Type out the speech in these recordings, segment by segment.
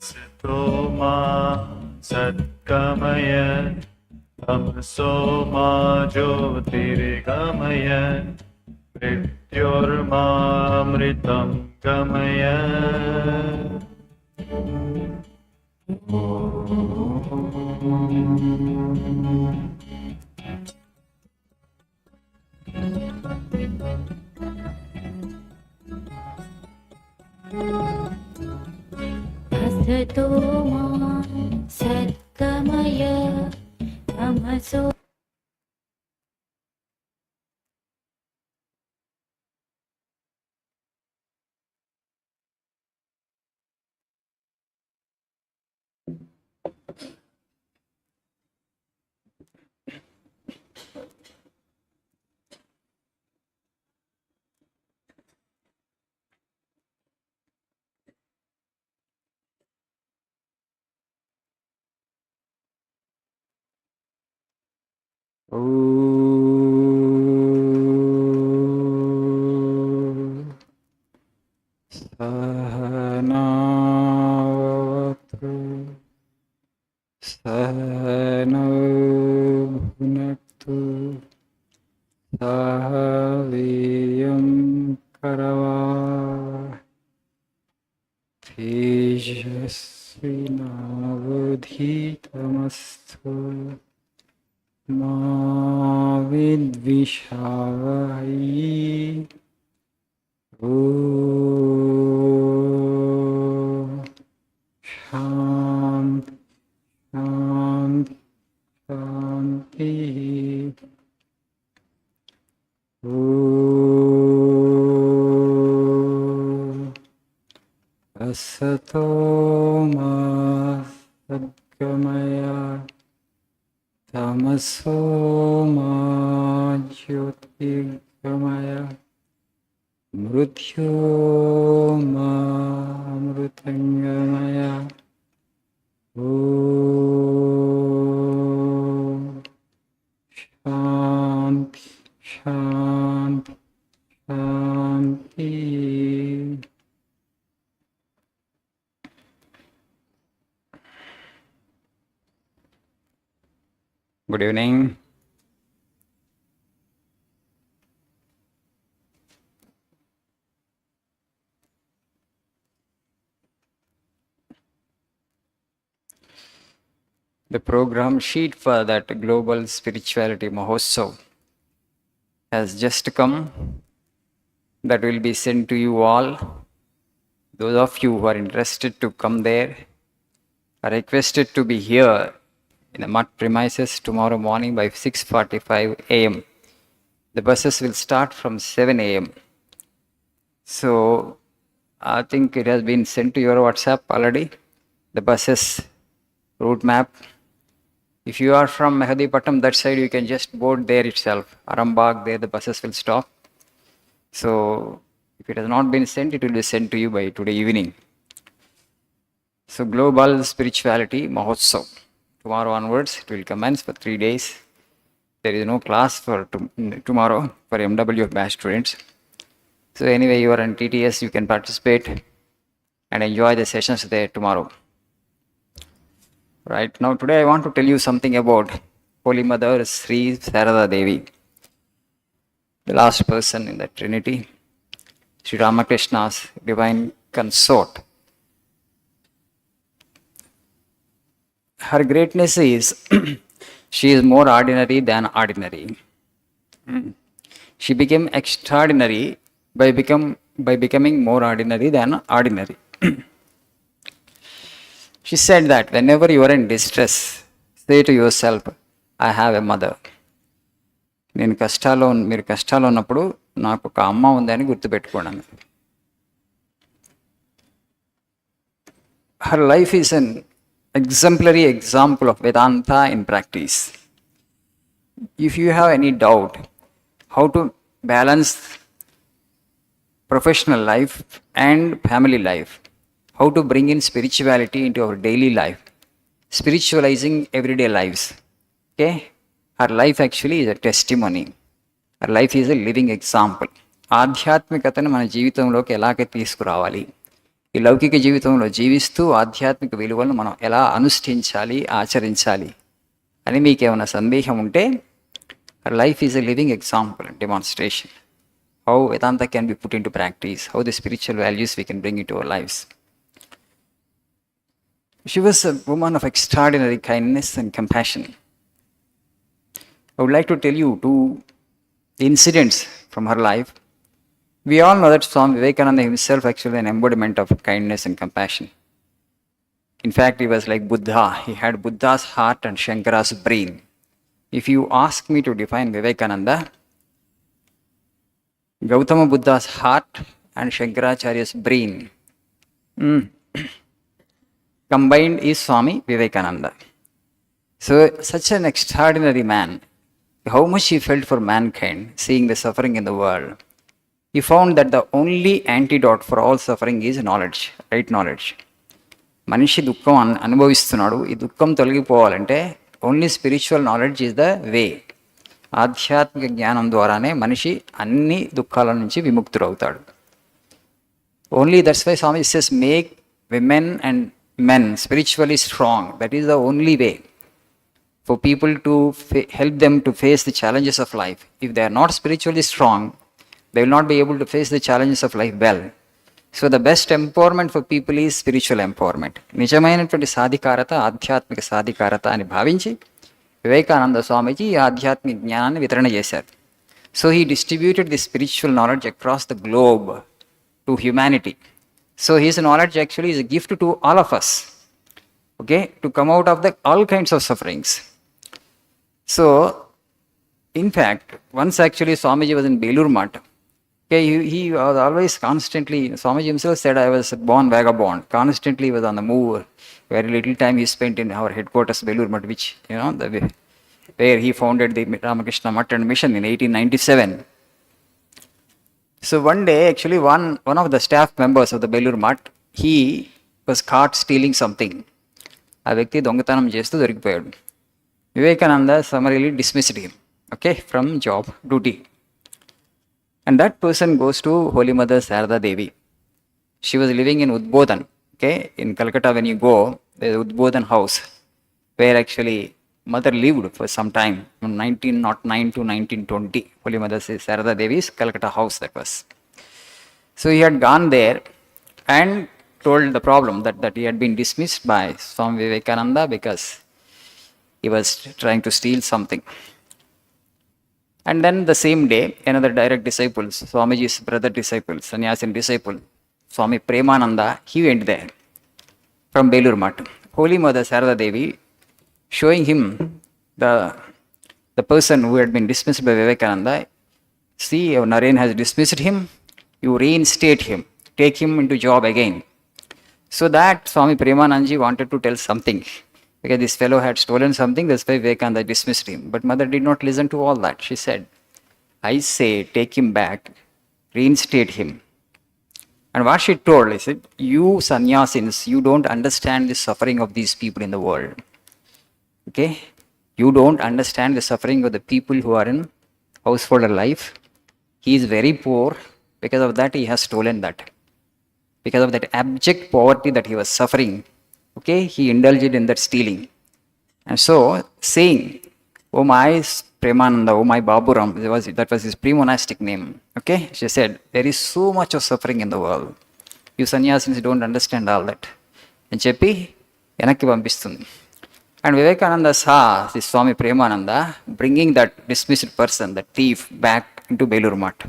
सतो मा सद्गमय तमसो मा ज्योतिर्गमय मृत्योर्मामृतं गमय। असतो मा सद्गमय तमसो सहनावतु सहनौ भुनक्तु सह वीर्यं करवावहै तेजस्विनावधीतमस्तु मा विद्विषावहै। शांति शांति शांति। असतो मा सद्गमय तमसो मा ज्योतिर्गमय मृत्योर्मामृतंगमय। शांति शांति शांति। Good evening. The program sheet for that Global Spirituality Mahotsav has just come. That will be sent to you all. Those of you who are interested to come there are requested to be here in the mud premises tomorrow morning by 6:45 a.m. The buses will start from 7 a.m. So I think it has been sent to your WhatsApp already. The buses route map. If you are from Mehadipatam, that side, you can just board there itself. Arambagh, there the buses will stop. So if it has not been sent, it will be sent to you by today evening. So Global Spirituality Mahotsav. Tomorrow onwards, it will commence for 3 days. There is no class for tomorrow for MWF batch students. So anyway, you are on TTS, you can participate and enjoy the sessions there tomorrow. Right now, today I want to tell you something about Holy Mother Sri Sarada Devi, the last person in the Trinity, Sri Ramakrishna's divine consort. Her greatness is she is more ordinary than ordinary. She became extraordinary by becoming more ordinary than ordinary. She said that whenever you are in distress, say to yourself, I have a mother. మీరు కష్టాల్లో ఉన్నప్పుడు నాకు ఒక అమ్మ ఉందని గుర్తుపెట్టుకోండి. Her life is an exemplary example of Vedanta in practice. If you have any doubt how to balance professional life and family life, how to bring in spirituality into our daily life, spiritualizing everyday lives. Okay? Her life actually is a testimony. Her life is a living example. ఆధ్యాత్మికతను మన జీవితంలోకి ఎలాగ తీసుకురావాలి, ఈ లౌకిక జీవితంలో జీవిస్తూ ఆధ్యాత్మిక విలువలను మనం ఎలా అనుష్ఠించాలి, ఆచరించాలి అని మీకేమైనా సందేహం ఉంటే, her life is a living example and demonstration. How Vedanta can be put into practice, how the spiritual values we can bring into our lives. She was a woman of extraordinary kindness and compassion. I would like to tell you two incidents from her life. We all know that Swami Vivekananda himself actually an embodiment of kindness and compassion. In fact, he was like Buddha. He had Buddha's heart and Shankara's brain. If you ask me to define Vivekananda, Gautama Buddha's heart and Shankaracharya's brain combined is Swami Vivekananda. So, such an extraordinary man. How much he felt for mankind, seeing the suffering in the world. He found that the only antidote for all suffering is knowledge, right knowledge. మనిషి దుఃఖం అనుభవిస్తున్నాడు. ఈ దుఃఖం తొలగిపోవాలంటే only spiritual knowledge is the way. ఆధ్యాత్మిక జ్ఞానం ద్వారానే మనిషి అన్ని దుఃఖాల నుంచి విముక్తుడవుతాడు. Only that's why Swami says make women and men spiritually strong. That is the only way for people to help them to face the challenges of life. If they are not spiritually strong, they will not be able to face the challenges of life well. So the best empowerment for people is spiritual empowerment. నిజమైనటువంటి సాధికారత ఆధ్యాత్మిక సాధికారత అని భావించి వివేకానంద స్వామీజీ ఈ ఆధ్యాత్మిక జ్ఞానాన్ని వితరణ చేశారు. So he distributed the spiritual knowledge across the globe to humanity. So his knowledge actually is a gift to all of us, okay, to come out of the all kinds of sufferings. So, in fact, once actually Swamiji was in Belur Math. Okay, he was always constantly, Swamiji himself said, I was born vagabond, constantly was on the move. Very little time he spent in our headquarters, Belur Math, which, you know, where he founded the Ramakrishna Math and Mission in 1897. So one day, actually, one of the staff members of the Belur Math, he was caught stealing something. ఆ వ్యక్తి దొంగతనం చేస్తూ దొరికిపోయాడు. Vivekananda summarily dismissed him, okay, from job duty. And that person goes to Holy Mother Sarada Devi. She was living in Udbodhan, okay, in Calcutta. When you go, there's Udbodhan house, where actually mother lived for some time, from 1909 to 1920. Holy Mother Sarada Devi's Calcutta house that was. So he had gone there and told the problem that he had been dismissed by Swami Vivekananda because he was trying to steal something. And then the same day, another direct disciple, Swamiji's brother disciple, Sannyasin disciple, Swami Premananda, he went there from Belur Math. Holy Mother Sarada Devi, showing him the person who had been dismissed by Vivekananda, see, Naren has dismissed him, you reinstate him, take him into job again. So that Swami Premananji wanted to tell something, because this fellow had stolen something, that's why Vivekananda dismissed him. But mother did not listen to all that. She said, I say, take him back, reinstate him. And what she told is, you sannyasins, you don't understand the suffering of these people in the world. Okay, you don't understand the suffering of the people who are in householder life. He is very poor. Because of that, he has stolen that. Because of that abject poverty that he was suffering, okay, he indulged in that stealing. And so, saying, oh my Premananda, oh my Baburam, that was his pre-monastic name, okay, she said, there is so much of suffering in the world. You sannyasins don't understand all that. And చెప్పి వెనక్కి పంపిస్తుంది. And Vivekananda saw this Swami Premananda bringing that dismissed person, the thief, back into Belur Math.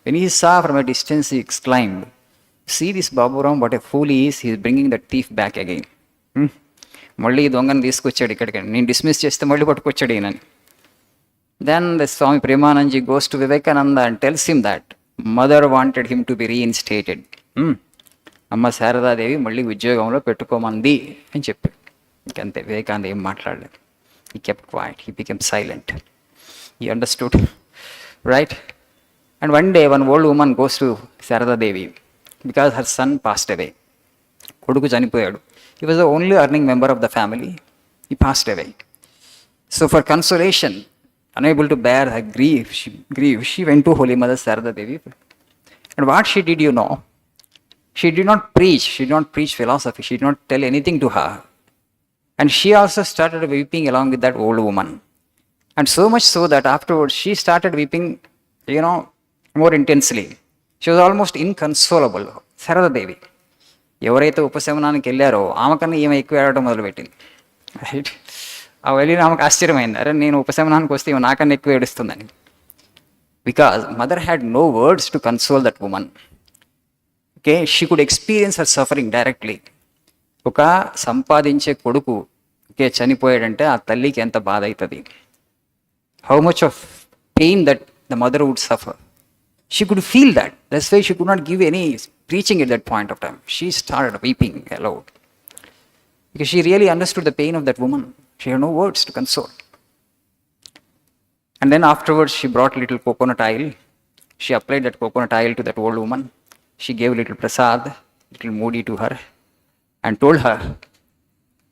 When he saw from a distance, he exclaimed, see this Baburam, what a fool he is, he is bringing that thief back again. మళ్ళీ దొంగను తీసుకొచ్చాడు ఇక్కడికి, నేను dismiss చేస్తే మళ్ళీ పట్టుకొచ్చాడు ఈయనని. Then the Swami Premananji goes to Vivekananda and tells him that mother wanted him to be reinstated. అమ్మ శారదాదేవి మళ్ళీ ఉద్యోగంలో పెట్టుకోమంది అని చెప్పాడు. ఇంకంతే, వివేకానంద ఏం మాట్లాడలేదు. He kept quiet, he became silent. He understood, right? And one day, one old woman goes to Sarada Devi because her son passed away. కొడుకు చనిపోయాడు. He was the only earning member of the family. He passed away. So for consolation, unable to bear her grief, she went to Holy Mother Sarada Devi. And what she did, you know, She did not preach. She did not preach philosophy. She did not tell anything to her. And she also started weeping along with that old woman. And so much so that afterwards she started weeping, more intensely. She was almost inconsolable. Sarada Devi. ఎవరైతే ఉపశమనానికి వెళ్ళారో ఆమెకన్నా ఈమె ఎక్కువ ఏడవడం మొదలుపెట్టింది. Right, ఆ వెళ్ళిన ఆమెకు ఆశ్చర్యమైంది, అరే నేను ఉపశమనానికి వస్తే ఈమె నాకన్నా ఎక్కువ ఏడుస్తుందని. Because mother had no words to console that woman. Okay, she could experience her suffering directly. ఒక సంపాదించే కొడుకు చనిపోయాడంటే ఆ తల్లికి ఎంత బాధ అవుతుంది. How much of pain that the mother would suffer. She could feel that. That's why she could not give any preaching at that point of time. She started weeping aloud. Because she really understood the pain of that woman. She had no words to console. And then afterwards, she brought little coconut oil. She applied that coconut oil to that old woman. She gave little prasad, little moody to her, and told her,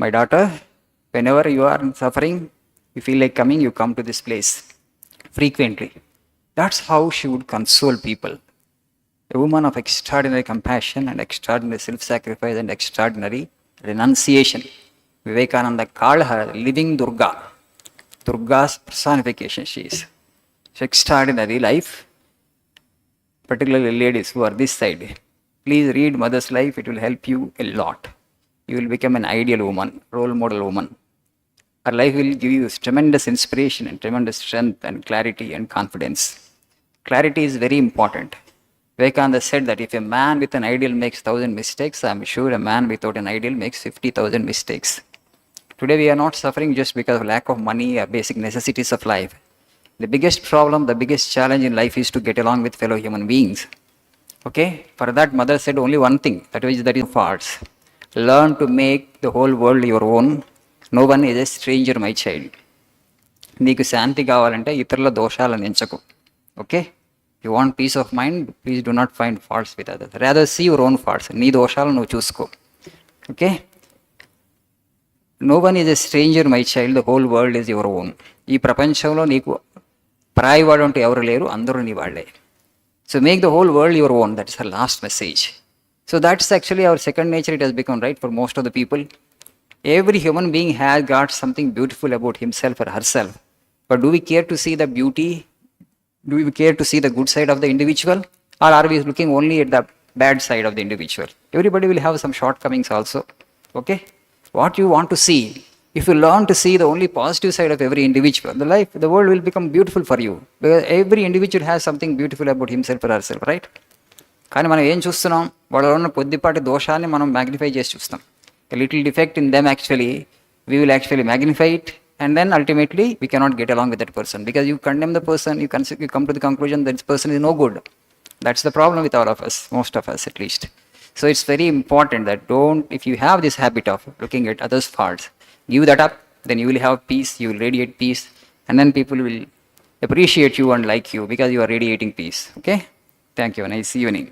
my daughter, whenever you are suffering, you feel like coming, you come to this place frequently. That's how she would console people. A woman of extraordinary compassion and extraordinary self-sacrifice and extraordinary renunciation. Vivekananda called her living Durga. Durga's personification she is. It's extraordinary life. Particularly ladies who are this side. Please read mother's life, it will help you a lot. You will become an ideal woman, role model woman. Her life will give you tremendous inspiration and tremendous strength and clarity and confidence. Clarity is very important. Vivekananda said that if a man with an ideal makes 1,000 mistakes, I am sure a man without an ideal makes 50,000 mistakes. Today we are not suffering just because of lack of money or basic necessities of life. The biggest problem, the biggest challenge in life is to get along with fellow human beings. Okay? For that mother said only one thing, that is false. Learn to make the whole world your own. No one is a stranger, my child. నీకు శాంతి కావాలంటే ఇతరుల దోషాలను ఎంచకు. Okay, you want peace of mind, please do not find faults with others, rather see your own faults. నీ దోషాలు నువ్వు చూసుకో. Okay, no one is a stranger my child, the whole world is your own. ఈ ప్రపంచంలో నీకు పరాయివాడు అంటూ ఎవరు లేరు, అందరూ నీ వాళ్ళే. So make the whole world your own, that is her last message. So that's actually our second nature, it has become, right, for most of the people. Every human being has got something beautiful about himself or herself. But do we care to see the beauty? Do we care to see the good side of the individual? Or are we looking only at the bad side of the individual? Everybody will have some shortcomings also. Okay? What you want to see, if you learn to see the only positive side of every individual, the world will become beautiful for you. Because every individual has something beautiful about himself or herself, right? కానీ మనం ఏం చూస్తున్నాం, వాళ్ళలో ఉన్న కొద్దిపాటి దోషాన్ని మనం magnify చేసి చూస్తాం. A little defect in them actually, we will actually magnify it, and then ultimately we cannot get along with that person because you condemn the person, you come to the conclusion that this person is no good. That's the problem with all of us, most of us at least. So it's very important that if you have this habit of looking at others' faults, give that up, then you will have peace, you will radiate peace, and then people will appreciate you and like you because you are radiating peace. Okay? Thank you. Nice evening.